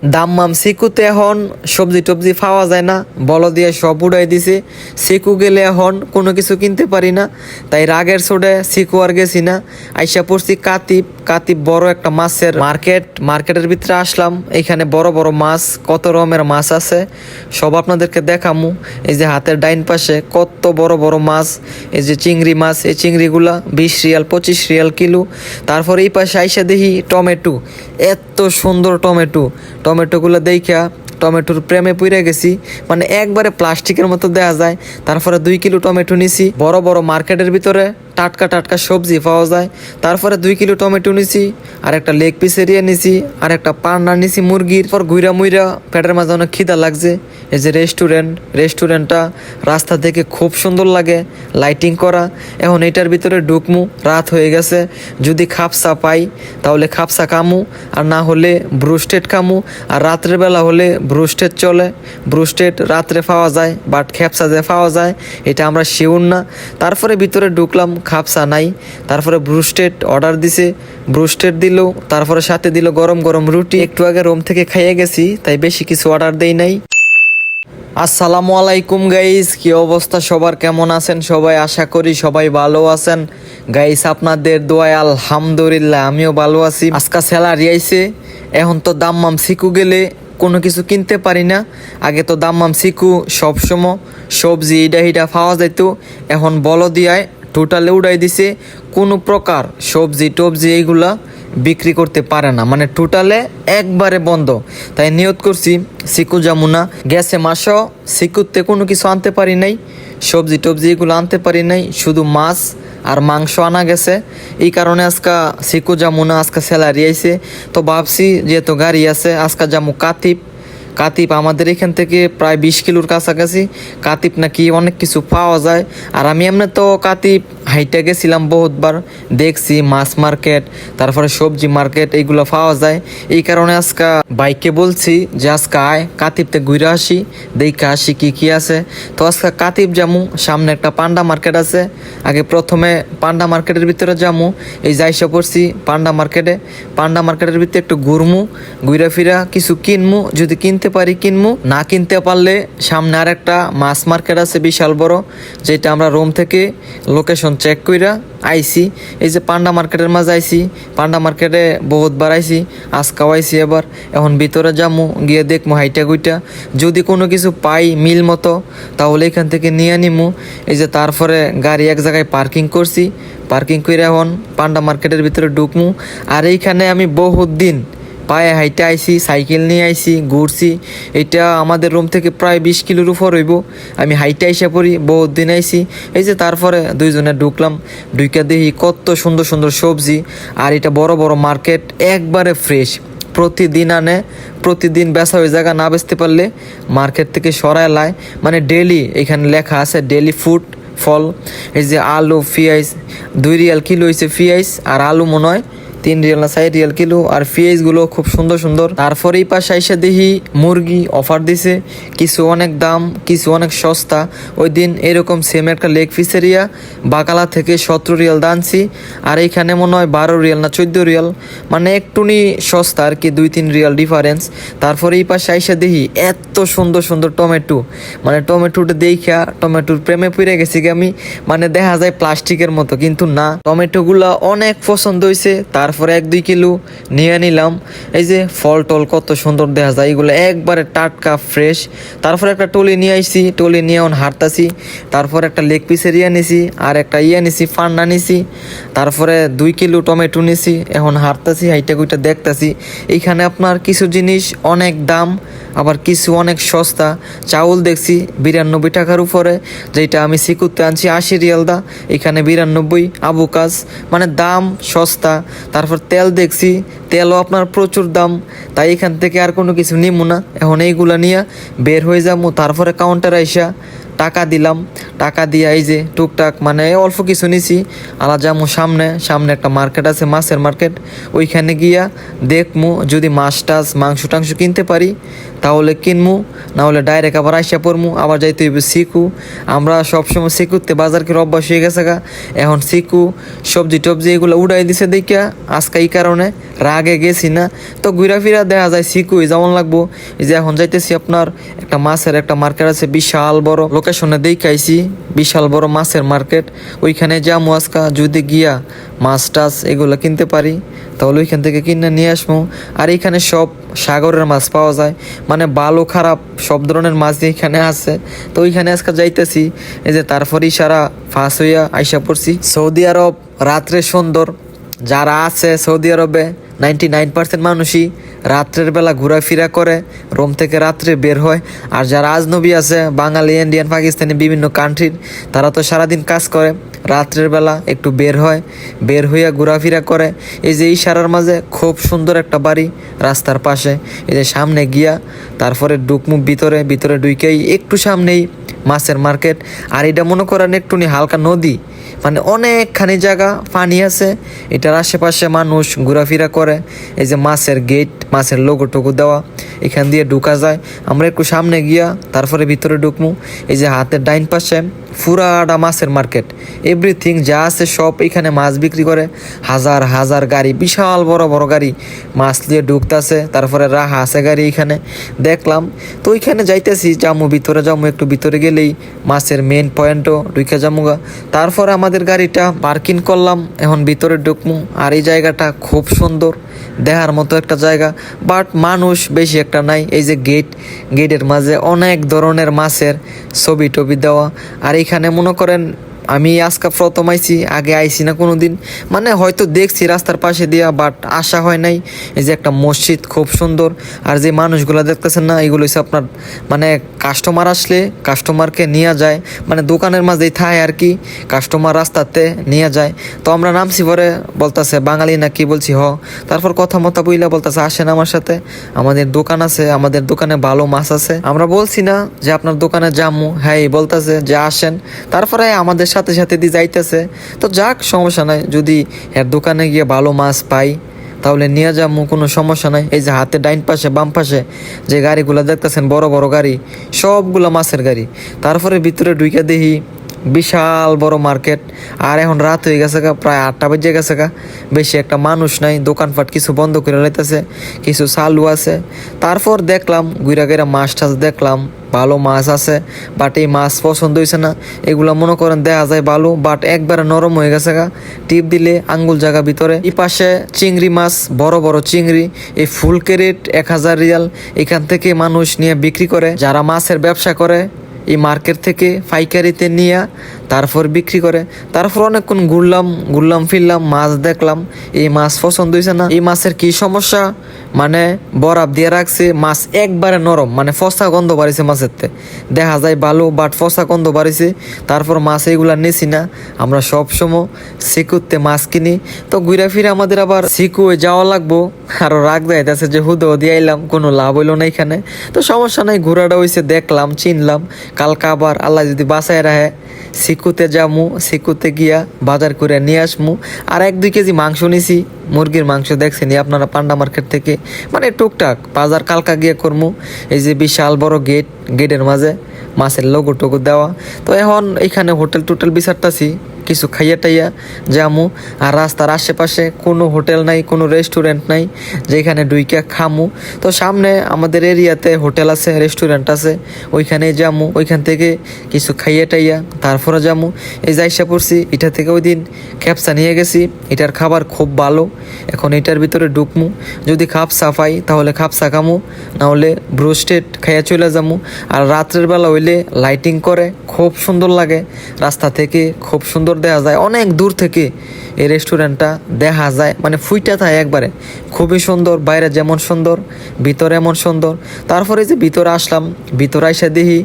দাম্মাম সিকুতে এখন সবজি টবজি পাওয়া যায় না, বল দিয়ে সব উড়াই দিছে। সিকু গেলে এখন কোনো কিছু কিনতে পারি না, তাই রাগের সোডে সিকু আর গেছি না। আইসা পড়ছি কাতিব। কাতিব বড় একটা মাছের মার্কেটের ভিতরে আসলাম। এখানে বড় বড় মাছ, কত রকমের মাছ আছে সব আপনাদেরকে দেখামু। এই যে হাতের ডাইন পাশে কত বড় বড় মাছ, এই যে চিংড়ি মাছ, এই চিংড়িগুলা 20 রিয়াল 25 রিয়াল কিলো। তারপর এই পাশে আইসা দেখি টমেটো, এত সুন্দর টমেটোগুলো দেখা টমেটোর প্রেমে পড়ে গেছি। মানে একবারে প্লাস্টিকের মতো দেয়া যায়। তারপরে 2 কিলো টমেটো নিছি। বড় বড় মার্কেটের ভিতরে টাটকা টাটকা সবজি পাওয়া যায়। তারপরে 2 কিলো টমেটো নিছি, আর একটা লেগ পিস এরিয়া নিছি, আর একটা পান্না নিছি মুরগির। পর ঘুরা মুইরা পেটের মাঝে অনেক খিদা লাগছে। এই যে রেস্টুরেন্টটা রাস্তা থেকে খুব সুন্দর লাগে, লাইটিং করা। এখন এটার ভিতরে ঢুকমু, রাত হয়ে গেছে। যদি খাপসা পাই তাহলে খাপসা খামু, আর না হলে ব্রুস্টেড খামু। আর রাত্রের বেলা হলে ব্রুস্টেড চলে। ব্রুস্টেড রাত্রে পাওয়া যায়, বাট খেপসা যে পাওয়া যায় এটা আমরা শিওর না। তারপরে ভিতরে ঢুকলাম, খাপসা নাই। তারপরে ব্রুস্টেড অর্ডার দিছে, ব্রুস্টেড দিল। তারপরে সাথে দিল গরম গরম রুটি। একটু আগে রুম থেকে খাইয়ে গেছি, তাই বেশি কিছু অর্ডার দেই নাই। আসসালামু আলাইকুম গাইস, কি অবস্থা সবার, কেমন আছেন সবাই? আশা করি সবাই ভালো আছেন গাইস। আপনাদের দোয়ায় আলহামদুলিল্লাহ আমিও ভালো আছি। আজকে স্যালারি আইছে, এখন তো দাম্মাম সিকু গেলে কোনো কিছু কিনতে পারি না। আগে তো দাম্মাম সিকু সবসময় সবজি ইডা পাওয়া যাইতো, এখন বল দিয়ায় টোটালে উড়াই দিছে। কোনো প্রকার সবজি টবজি এইগুলা বিক্রি করতে পারে না, মানে টোটালে একবারে বন্ধ। তাই নিয়ত করছি সিকু যামুনা। গেছে মাসও সিকুতে কোনো কিছু আনতে পারি নাই, সবজি টবজি এগুলো আনতে পারি নাই, শুধু মাছ আর মাংস আনা গেছে। এই কারণে আজকা সিকু যামুনা, আজকে স্যালারি আইছে। তো ভাবছি যেহেতু গাড়ি আছে আজকা যামু কাতিপ আমাদের এখান থেকে প্রায় 20 কিলোর কাছাকাছি। কাতিপ নাকি অনেক কিছু পাওয়া যায়। আর আমি এমনি তো কাতিপ হাইটে গেছিলাম বহুতবার, দেখছি মাছ মার্কেট, তারপরে সবজি মার্কেট এইগুলো পাওয়া যায়। এই কারণে আজকা বাইকে বলছি যে আজকে আয় কাতিপতে ঘুরে আসি, দেখে আসি কি আছে। তো আজকে কাতিপ যামু, সামনে একটা পান্ডা মার্কেট আছে। আগে প্রথমে পান্ডা মার্কেটের ভিতরে যামু। এই যাইসা পড়ছি পান্ডা মার্কেটের ভিতরে একটু ঘুরে ফিরা কিছু কিনমু। যদি কিনতে পারি কিনমু, না কিনতে পারলে সামনে আর একটা মাছ মার্কেট আছে বিশাল বড়, যেটা আমরা রুম থেকে লোকেশন চেক কইরা আইছি। এই যে পান্ডা মার্কেটের মাঝে আইছি, পান্ডা মার্কেটে বহুতবার আইছি, আজকাও আইছি। এবার এখন ভিতরে যামু, গিয়ে দেখমু হাইটা গুইটা, যদি কোনো কিছু পাই মিল মতো তাহলে এখান থেকে নিয়ে নিমু। এই যে তারপরে গাড়ি এক জায়গায় পার্কিং করছি, পার্কিং করে এখন পান্ডা মার্কেটের ভিতরে ঢুকমু। আর এইখানে আমি বহুত দিন পায়ে হাইটে আইছি, সাইকেল নিয়ে আইছি, ঘুরছি। এটা আমাদের রুম থেকে প্রায় 20 কিলোর উপর হইব। আমি হাইটে আইসা পড়ি, বহুত দিন আইছি। এই যে তারপরে দুইজনে ঢুকলাম, ঢুকে দেখি কত সুন্দর সুন্দর সবজি। আর এটা বড় বড় মার্কেট, একবারে ফ্রেশ। প্রতিদিন আনে, প্রতিদিন বেচা ওই জায়গা না বেচতে পারলে মার্কেট থেকে সরায় লায়। মানে ডেলি এখানে লেখা আছে ডেলি ফুড ফল। এই যে আলু পেঁয়াজ 2 রিয়াল কিলো হয়েছে পেঁয়াজ, আর আলু মনে হয় 3 রিয়াল না 4 রিয়াল কিলো। আর পেঁয়াজগুলো খুব সুন্দর সুন্দর। তারপরে এই পাশে এসে দেখি মুরগি অফার দিছে, কিছু অনেক দাম, কিছু অনেক সস্তা। ওই দিন এরকম সেম একটা লেগ পিস এরিয়া বাকালা থেকে 17 রিয়াল দানছি, আর এইখানে মনে হয় 12 রিয়াল না 14 রিয়াল, মানে একটুনি সস্তা আর কি, 2-3 রিয়াল ডিফারেন্স। তারপরে এই পাশে এসে দেখি এত সুন্দর সুন্দর টমেটো, মানে টমেটোটা দেখা টমেটোর প্রেমে পড়ে গেছি আমি। মানে দেখা যায় প্লাস্টিকের মতো, কিন্তু না, টমেটোগুলা অনেক পছন্দ হয়েছে। তারপরে 1-2 কিলো নিয়ে নিলাম। এই যে ফল টল কত সুন্দর দেখা যায়, এগুলো একবারে টাটকা ফ্রেশ। তারপরে একটা টলি নিয়ে আইছি, টলি নিয়ে এখন হাঁটতাছি। তারপর একটা লেগ পিসের নিছি, আর একটা নিছি ফান্না নিছি। তারপরে 2 কিলো টমেটো নিছি, এখন হাঁটতাছি, হাইটা গুইটা দেখতাছি। এইখানে আপনার কিছু জিনিস অনেক দাম, আবার কিছু অনেক সস্তা। চাউল দেখছি 92 টাকার উপরে, যেটা আমি সিকুতে আনছি 80 রিয়াল দা, এখানে 92 আবু কাজ, মানে দাম সস্তা। তারপর তেল দেখছি, তেলও আপনার প্রচুর দাম, তাই এখান থেকে আর কোনো কিছু নিমু না। এখন এইগুলা নিয়ে বের হয়ে যাবো। তারপরে কাউন্টার আইসা টাকা দিলাম, টাকা দিয়ে এই যে টুকটাক মানে অল্প কিছু নিছি। আলা যামু সামনে একটা মার্কেট আছে, মাছের মার্কেট, ওইখানে গিয়া দেখমু যদি মাছ টাছ মাংস টাংস কিনতে পারি তাহলে কিনমু, না হলে ডাইরেক্ট আবার আইসা পড়মু। আবার যাইতে হইবে সিকু, আমরা সবসময় সিকুতে বাজার করে অভ্যাস হয়ে গেছে গা। এখন সিকু সবজি টবজি এগুলো উড়াই দিছে দেখিয়া আজকে এই কারণে রাগে গেছি না। তো ঘুরা ফিরা দেখা যায় সিকুই যেমন লাগবো। এই যে এখন যাইতেছি আপনার একটা মাছের একটা মার্কেট আছে বিশাল বড়, লোকেশনে দেখাইছি বিশাল বড় মাছের মার্কেট। ওইখানে যাবো আজকা, যদি গিয়া মাছ টাছ এগুলো কিনতে পারি তাহলে ওইখান থেকে কিনে নিয়ে আসবো। আর এখানে সব সাগরের মাছ পাওয়া যায়, মানে ভালো খারাপ সব ধরনের মাছ এখানে আছে। তো ওইখানে আজকে যাইতেছি। এই যে তারপর ইশারা ফাঁস হইয়া আইসা পড়ছি সৌদি আরব। রাত্রে সুন্দর, যারা আছে সৌদি আরবে 99% মানুষই রাত্রের বেলা ঘোরাফেরা করে, রোম থেকে রাত্রে বের হয়। আর যারা আজনবী আছে বাঙালি, ইন্ডিয়ান, পাকিস্তানি বিভিন্ন কান্ট্রির, তারা তো সারাদিন কাজ করে, রাত্রের বেলা একটু বের হয়, বের হইয়া ঘোরাফেরা করে। এই যে ইশারার মাঝে খুব সুন্দর একটা বাড়ি রাস্তার পাশে। এই যে সামনে গিয়া তারপরে ডুকমুখ ভিতরে, ভিতরে ঢুকেই একটু সামনেই মাছের মার্কেট। আর এটা মনে করেন একটুনি হালকা নদী, মানে অনেকখানি জায়গা পানি আছে, এটার আশেপাশে মানুষ ঘোরাফেরা করে। এই যে মাছের গেট, মাছের লোগো টোগো দেওয়া, এখান দিয়ে ঢুকা যায়। আমরা একটু সামনে গিয়া তারপরে ভিতরে ঢুকমু। এই যে হাতের ডাইন পাশে ফুরাডা মাছের মার্কেট, এভরিথিং যা আছে সব এখানে মাছ বিক্রি করে। হাজার হাজার গাড়ি, বিশাল বড় বড় গাড়ি মাছ দিয়ে ঢুকতেছে। তারপরে রাহা আছে গাড়ি এখানে দেখলাম। তো ওইখানে যাইতেছি, যামু ভিতরে, যামু একটু ভিতরে গেলেই মাছের মেন পয়েন্টও ঢুকে যামুগা। তারপরে আমাদের গাড়িটা পার্কিং করলাম, এখন ভিতরে ঢুকমু। আর এই জায়গাটা খুব সুন্দর, দেখার মতো একটা জায়গা, বাট মানুষ বেশি একটা নাই। এই যে গেটের মাঝে অনেক ধরনের মাছের ছবি টবি দেওয়া। আর এখানে মনে করেন আমি আজকে প্রথম আইছি, আগে আইছি না কোনো দিন, মানে হয়তো দেখছি রাস্তার পাশে দিয়া, বাট আসা হয় নাই। এই যে একটা মসজিদ খুব সুন্দর। আর যে মানুষগুলো দেখতেছেন না, এগুলো হচ্ছে আপনার মানে কাস্টমার আসলে কাস্টমারকে নিয়ে যায়, মানে দোকানের মাঝেই থাকে আর কি, কাস্টমার রাস্তাতে নিয়ে যায়। তো আমরা নামছি, পরে বলতেছে বাঙালি না কি বলছি হ, তারপর কথা মতো বইলা বলতেছে আসেন আমার সাথে, আমাদের দোকান আছে, আমাদের দোকানে ভালো মাছ আছে। আমরা বলছি না যে আপনার দোকানে যামু, হ্যাঁ বলতেছে যে আসেন। তারপরে আমাদের সাথে সাথে দিয়ে যাইতেছে। তো যাক, সমস্যা নাই, যদি এর দোকানে গিয়ে ভালো মাছ পাই তাহলে নিয়ে যাবো, কোনো সমস্যা নাই। এই যে হাতে ডাইন পাশে বাম পাশে যে গাড়িগুলো দেখতেছেন বড় বড় গাড়ি, সবগুলো মাছের গাড়ি। তারপরে ভিতরে ঢুকে দেখি বিশাল বড় মার্কেট। আর এখন রাত হয়ে গেছে গা, প্রায় 8টা বেজে গেছে গা, বেশি একটা মানুষ নাই, দোকানপাট কিছু বন্ধ করে লাইতেছে, কিছু চালু আছে। তারপর দেখলাম ঘুরা ঘুরা মাছ টাছ দেখলাম, ভালো মাছ আছে, বাট এই মাছ পছন্দ হয়েছে না। এগুলো মনে করেন দেখা যায় ভালো, বাট একবারে নরম হয়ে গেছে গা, টিপ দিলে আঙ্গুল জায়গা ভিতরে। এই পাশে চিংড়ি মাছ, বড় বড় চিংড়ি, এই ফুল ক্যারেট 1000 রিয়াল। এখান থেকে মানুষ নিয়ে বিক্রি করে, যারা মাছের ব্যবসা করে এই মার্কেট থেকে পাইকারিতে নিয়ে তারপর বিক্রি করে। তারপর অনেকক্ষণ ঘুরলাম ফিরলাম, মাছ দেখলাম, এই মাছ পছন্দ হয়েছে না। এই মাছের কি সমস্যা, মানে বরফ দিয়ে রাখছে, মাছ একবারে নরম, মানে ফসা গন্ধ বাড়িছে মাছের তে, দেখা যায় ভালো, বাট ফসা গন্ধ বাড়িছে। তারপর মাছ এইগুলা নিছি না, আমরা সবসময় সিকুতে মাছ কিনি। তো ঘুরে ফিরে আমাদের আবার সিকুয়ে যাওয়া লাগবো। আরো রাগ যাইতেছে যে হুদো দিয়ে আইলাম, কোনো লাভ হইলো না এখানে। তো সমস্যা নাই, ঘোরাটা হয়েছে, দেখলাম, চিনলাম। কালকে আবার আল্লাহ যদি বাসায় রাখে সিকুতে যামু, সিকুতে গিয়া বাজার করে নিয়ে আসমু। আর 1-2 কেজি মাংস নিছি, মুরগির মাংস দেখছেনি আপনারা পান্ডা মার্কেট থেকে, মানে টুকটাক বাজার কালকা গিয়ে করমু। এই যে বিশাল বড় গেটের মাঝে মাছের লোগো টোগো দেওয়া। তো এখন এখানে হোটেল টোটেল বিচারতাছি, কিছু খাইয়া টাইয়া যামু। আর রাস্তার আশেপাশে কোনো হোটেল নাই, কোনো রেস্টুরেন্ট নাই যেখানে ডুইকা খামু। তো সামনে আমাদের এরিয়াতে হোটেল আছে, রেস্টুরেন্ট আছে, ওইখানে যামু, ওইখান থেকে কিছু খাইয়া টাইয়া তারপরে যামু। এই যাইসা পড়ছি, এটা থেকে ওই দিন ক্যাপসা নিয়ে গেছি, এটার খাবার খুব ভালো। এখন এটার ভিতরে ঢুকমু, যদি খাপসা পাই তাহলে খাপসা খামু, নাহলে ব্রোস্টেড খাইয়া চলে যামু। আর রাত্রের বেলা হইলে লাইটিং করে খুব সুন্দর লাগে, রাস্তা থেকে খুব সুন্দর দেখা যায়, অনেক দূর থেকে এই রেস্টুরেন্টটা দেখা যায়, মানে ফুইটা থাকে একবারে, খুবই সুন্দর, বাইরে যেমন সুন্দর ভিতরে এমন সুন্দর। তারপরে যে ভিতরে আসলাম, ভিতরে এসে দেখি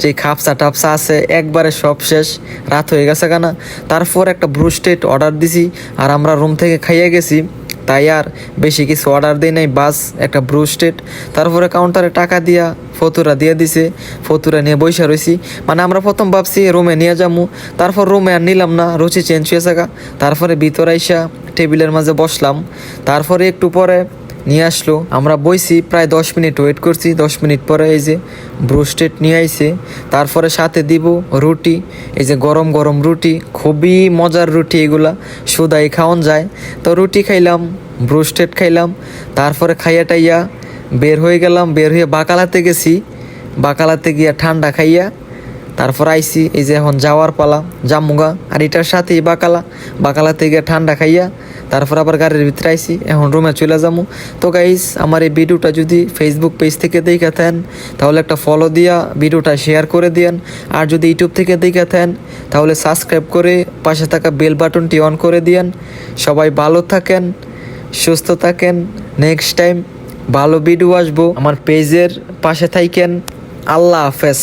যে খাপসা টাপসা আছে, একবারে সব শেষ, রাত হয়ে গেছে কেনা। তারপর একটা ব্রুস্টেড অর্ডার দিছি, আর আমরা রুম থেকে খাইয়ে গেছি, তাই আর বেশি কিছু অর্ডার দিই নাই, বাস একটা ব্রুস্টেড। তারপরে কাউন্টারে টাকা দিয়া ফতুরা দিয়ে দিছে, ফতুরা নিয়ে বসে রয়েছি। মানে আমরা প্রথম ভাবছি রুমে নিয়ে যাবো, তারপর রুমে আর নিলাম না, রুচি চেঞ্জ হয়ে থাকা। তারপরে ভিতরে আইসা টেবিলের মাঝে বসলাম। তারপরে একটু পরে নিয়ে আসলো। আমরা বইছি প্রায় 10 মিনিট ওয়েট করছি। 10 মিনিট পরে এই যে ব্রোস্টেড নিয়ে আইছে। তারপরে সাথে দিব রুটি, এই যে গরম গরম রুটি, খুবই মজার রুটি এগুলা, সুদাই খাওয়ান যায়। তো রুটি খাইলাম, ব্রোস্টেড খাইলাম, তারপরে খাইয়া টাইয়া বের হয়ে গেলাম। বের হয়ে বাকালাতে গেছি, বাকালাতে গিয়া ঠান্ডা খাইয়া তারপর আইসি। এই যে এখন যাওয়ার পালা, জামুগা। আর এটার সাথেই বাকালাতে গিয়ে ঠান্ডা খাইয়া তারপর আবার গাড়ির ভিতরে আইসি, এখন রুমে চলে যাবো। তো গাইস, আমার এই ভিডিওটা যদি ফেসবুক পেজ থেকে দেখে থাকেন তাহলে একটা ফলো দিয়া ভিডিওটা শেয়ার করে দিয়েন। আর যদি ইউটিউব থেকে দেখে থাকেন তাহলে সাবস্ক্রাইব করে পাশে থাকা বেল বাটনটি অন করে দিয়েন। সবাই ভালো থাকেন, সুস্থ থাকেন। নেক্সট টাইম ভালো ভিডিও আসবো, আমার পেজের পাশে থাকেন। আল্লাহ হাফেজ।